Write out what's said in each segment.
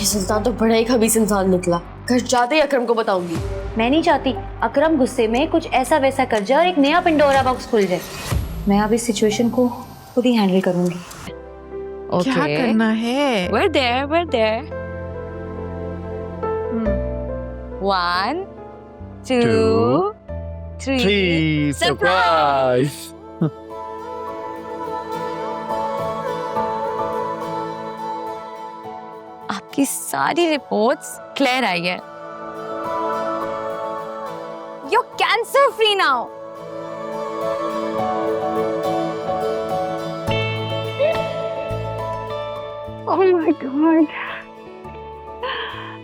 ये सुल्तान तो बड़ा ही खबीस इंसान निकला। घर जाते ही अकरम को बताऊंगी। मैं नहीं चाहती अकरम गुस्से में कुछ ऐसा वैसा कर जाए और एक नया पिंडोरा बॉक्स खुल जाए। मैं अब इस सिचुएशन को खुद ही हैंडल करूंगी। Okay. क्या करना है? We're there. 1, 2, 3. सरप्राइज। आपकी सारी रिपोर्ट्स क्लियर आई है। You're cancer free now. Oh my God.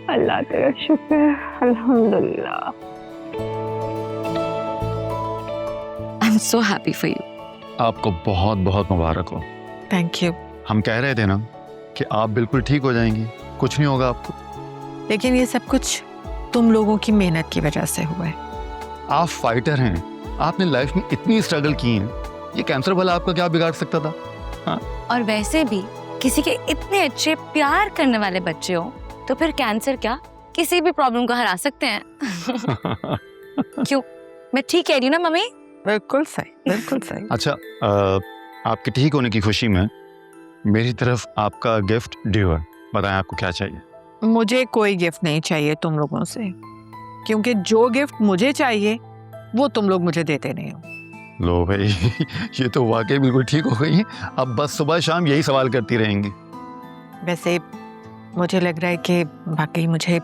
अल्लाह तेरा शुक्र, अल्हम्दुलिल्लाह। I'm so happy for you. आपको बहुत बहुत मुबारक हो। Thank you. हम कह रहे थे ना कि आप बिल्कुल ठीक हो जाएंगी, कुछ नहीं होगा आपको। लेकिन ये सब कुछ तुम लोगों की मेहनत की वजह से हुआ है। आप फाइटर हैं, आपने लाइफ में इतनी स्ट्रगल की है, ये कैंसर वाला आपका क्या बिगाड़ सकता था? हाँ? और वैसे भी किसी के इतने अच्छे प्यार करने वाले बच्चे हो तो फिर कैंसर क्या किसी भी प्रॉब्लम को हरा सकते हैं। क्यों, मैं ठीक कह रही हूँ ना मम्मी? बिल्कुल सही, बिल्कुल सही। अच्छा, आपके ठीक होने की खुशी में मेरी तरफ आपका गिफ्ट ड्यू है। बताएं आपको क्या चाहिए? मुझे कोई गिफ्ट नहीं चाहिए तुम लोगों से, क्योंकि जो गिफ्ट मुझे चाहिए वो तुम लोग मुझे देते नहीं हो। लो भाई, ये तो वाकई बिल्कुल ठीक हो गई। अब बस सुबह शाम यही सवाल करती रहेंगी। वैसे मुझे लग रहा है कि वाकई मुझे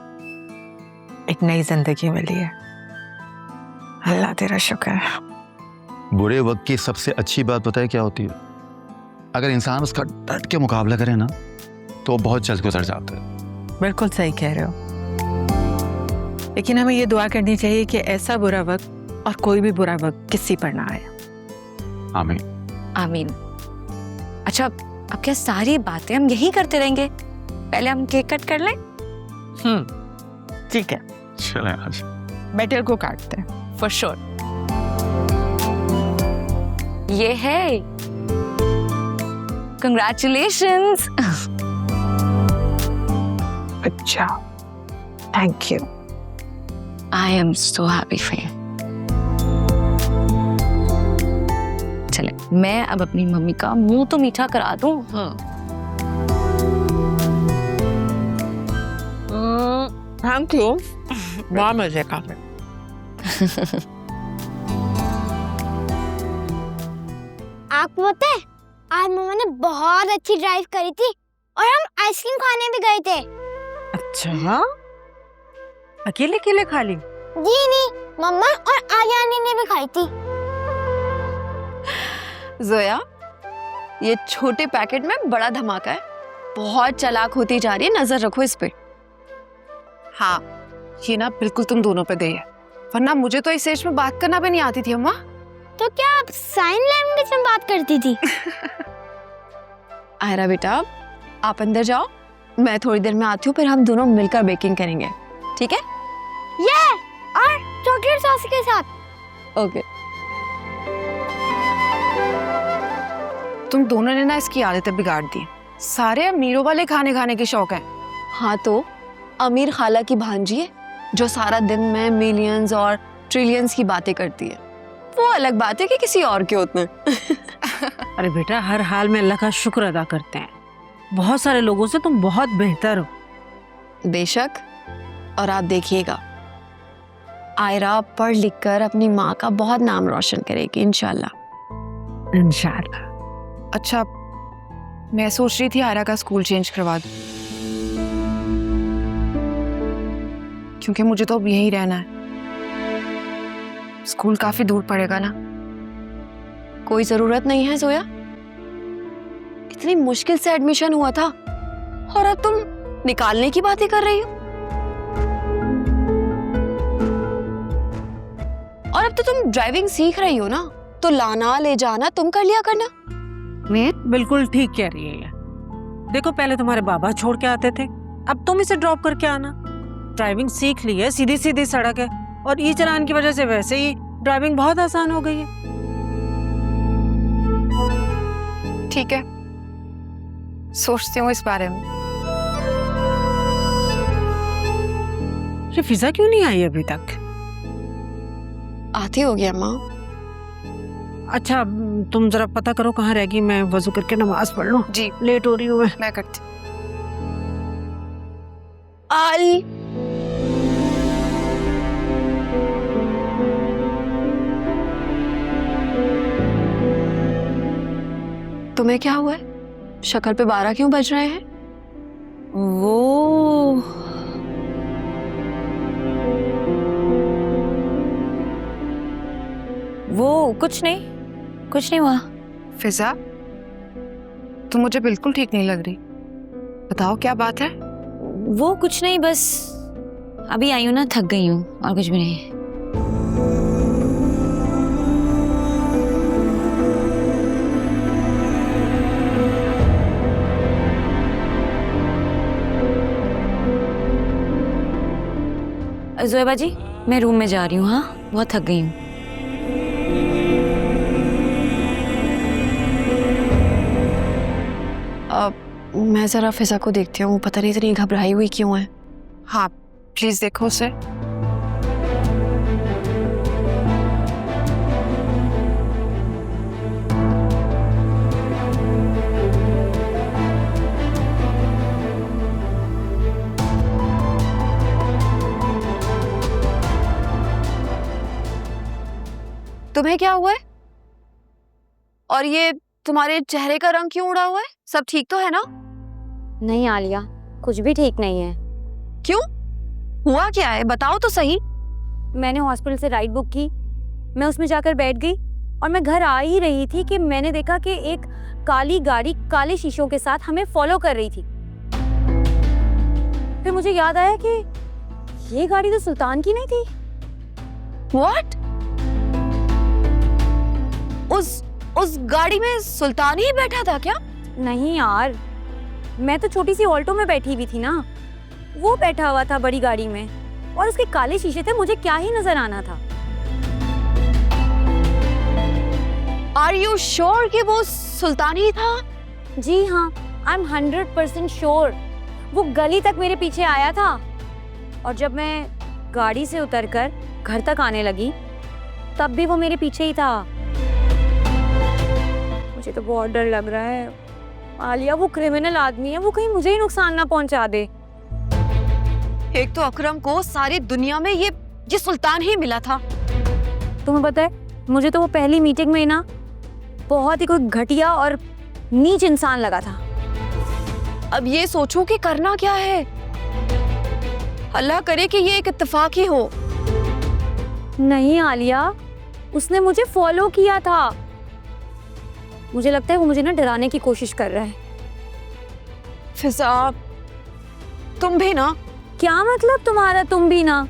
एक नई जिंदगी मिली है। अल्लाह तेरा शुक्र है। बुरे वक्त की सबसे अच्छी बात पता है क्या होती है? अगर इंसान उसका डट के मुकाबला करे ना तो बहुत जल्द गुजर जाता है। बिल्कुल सही कह रहे हो, लेकिन हमें ये दुआ करनी चाहिए कि ऐसा बुरा वक्त और कोई भी बुरा वक्त किसी पर ना आए। आमीन। आमीन। अच्छा, अब क्या सारी बातें हम यही करते रहेंगे? पहले हम केक कट कर लें? ठीक है, चलें आज। बेटर को काटते हैं। For sure. ये है, कंग्रेचुलेशंस। अच्छा, thank you. I am so happy for you. चले, मैं अब अपनी मम्मी का मुंह तो मीठा करा दूं। Thank you. बहुत मजे का। आपको पता है आज मम्मा ने बहुत अच्छी ड्राइव करी थी और हम आइसक्रीम खाने भी गए थे। अच्छा, अकेले अकेले खा ली? जी नहीं, मम्मा और आलिया ने भी खाई थी। जोया, ये छोटे पैकेट में बड़ा धमाका है। बहुत चालाक होती जा रही है, नजर रखो इस पे। हाँ, ये ना बिल्कुल तुम दोनों पे दे है, वरना मुझे तो इस एज में बात करना भी नहीं आती थी अम्मा। तो क्या आप साइन लैंग्वेज में बात करती थी? आयरा बेटा, आप अंदर जाओ, मैं थोड़ी देर में आती हूँ, फिर हम दोनों मिलकर बेकिंग करेंगे, ठीक है? ये और चॉकलेट सॉस के साथ। ओके। तुम दोनों ने ना इसकी आदतें बिगाड़ दी। सारे अमीरों वाले खाने खाने के शौक हैं। हाँ तो अमीर खाला की भांजी है जो सारा दिन में मिलियंस और ट्रिलियंस की बातें करती है। वो अलग बात है कि किसी और के होते हैं। अरे बेटा, हर हाल में अल्लाह का शुक्र अदा करते हैं। बहुत सारे लोगों से तुम बहुत बेहतर हो। बेशक, और आप देखिएगा, आयरा पढ़ लिख कर अपनी माँ का बहुत नाम रोशन करेगी इंशाल्लाह। इंशाल्लाह। अच्छा, मैं सोच रही थी आयरा का स्कूल चेंज करवा दूं, क्योंकि मुझे तो अब यहीं रहना है। स्कूल काफी दूर पड़ेगा ना। कोई जरूरत नहीं है जोया, इतनी मुश्किल से एडमिशन हुआ था और अब तुम निकालने की बातें कर रही हो। और अब तो तुम ड्राइविंग सीख रही हो ना, तो लाना ले जाना तुम कर लिया करना। बिल्कुल ठीक कह रही है। देखो, पहले तुम्हारे बाबा छोड़ के आते थे, अब तुम इसे ड्रॉप करके आना। ड्राइविंग सीख ली है, सीधी सीधी सड़क है, और ई चालान की वजह से वैसे ही ड्राइविंग बहुत आसान हो गई है। ठीक है, सोचती हूँ इस बारे में। ये फिजा क्यों नहीं आई अभी तक? आती होगी अम्मा। अच्छा तुम जरा पता करो कहाँ रहेगी, मैं वजू करके नमाज पढ़ लूं। जी लेट हो रही हूँ मैं करती। आल तुम्हें क्या हुआ है? शक्ल पे 12 क्यों बज रहे हैं? वो कुछ नहीं हुआ। फिजा, तुम मुझे बिल्कुल ठीक नहीं लग रही। बताओ क्या बात है? वो कुछ नहीं, बस अभी आई हूँ ना, थक गई हूँ, और कुछ भी नहीं। ज़ोएबा जी, मैं रूम में जा रही हूँ। हाँ, बहुत थक गई हूँ। मैं जरा फिजा को देखती हूँ, पता नहीं इतनी घबराई हुई क्यों है। हाँ प्लीज देखो उसे। तुम्हें क्या हुआ है? और ये तुम्हारे चेहरे का रंग क्यों उड़ा हुआ है? सब ठीक तो है ना? नहीं आलिया, कुछ भी ठीक नहीं है। क्यों? हुआ क्या है? बताओ तो सही। मैंने हॉस्पिटल से राइड बुक की, मैं उसमें जाकर बैठ गई और मैं घर आ ही रही थी कि मैंने देखा कि एक काली गाड़ी काले शीशों के साथ हमें फॉलो कर रही थी। फिर मुझे याद आया कि ये गाड़ी तो सुल्तान की नहीं थी। What? उस गाड़ी में सुल्तान ही बैठा था क्या? नहीं यार, मैं तो छोटी सी ऑल्टो में बैठी हुई थी ना, वो बैठा हुआ था बड़ी गाड़ी में, और उसके काले शीशे थे, मुझे क्या ही नजर आना था। Are you sure कि वो सुल्तान ही था? जी हाँ, I'm 100% श्योर। वो गली तक मेरे पीछे आया था, और जब मैं गाड़ी से उतरकर घर तक आने लगी तब भी वो मेरे पीछे ही था। मुझे तो बहुत डर लग रहा है आलिया, वो क्रिमिनल आदमी है, वो कहीं मुझे ही नुकसान ना पहुंचा दे। एक तो अकरम को सारी दुनिया में ये सुल्तान ही मिला था। तुम्हें पता है, मुझे तो वो पहली मीटिंग में ना बहुत ही कोई घटिया और नीच इंसान लगा था। अब ये सोचो कि करना क्या है। अल्लाह करे कि ये एक इत्तेफाक ही हो। नहीं आलिया, उसने मुझे फॉलो किया था। मुझे लगता है वो मुझे ना डराने की कोशिश कर रहा है। फिजा, तुम भी ना। क्या मतलब तुम्हारा तुम भी ना?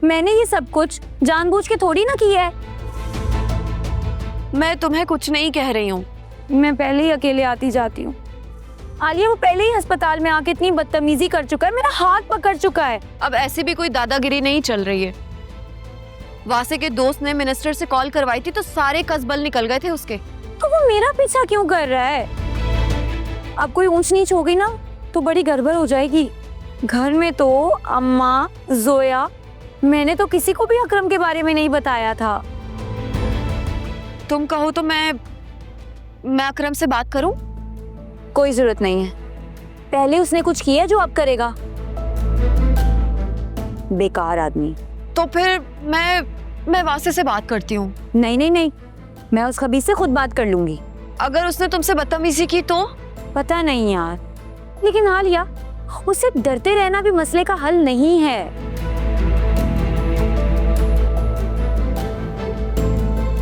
मैंने ये सब कुछ जानबूझ के थोड़ी ना किया है। मैं तुम्हें कुछ नहीं कह रही हूँ। मैं पहले ही अकेले आती जाती हूँ। आलिया, वो पहले ही अस्पताल में आके इतनी बदतमीजी कर चुका है, मेरा हाथ पकड़ चुका है। अब ऐसे भी कोई दादागिरी नहीं चल रही है। वासे के दोस्त ने मिनिस्टर से कॉल करवाई थी तो सारे कसबल निकल गए थे उसके। तो वो मेरा पीछा क्यों कर रहा है? अब कोई ऊंच नीच हो गई ना तो बड़ी गड़बड़ हो जाएगी। घर में तो अम्मा, जोया, मैंने तो किसी को भी अकरम के बारे में नहीं बताया था। तुम कहो तो मैं अकरम से बात करूं? कोई जरूरत नहीं है। पहले उसने कुछ किया जो अब करेगा। बेकार आदमी। तो फिर मैं वासे से बात करती हूँ। नहीं नहीं नहीं, मैं उस खबीज से खुद बात कर लूंगी। अगर उसने तुमसे बदतमीजी की तो? पता नहीं यार, लेकिन आलिया, उससे डरते रहना भी मसले का हल नहीं है।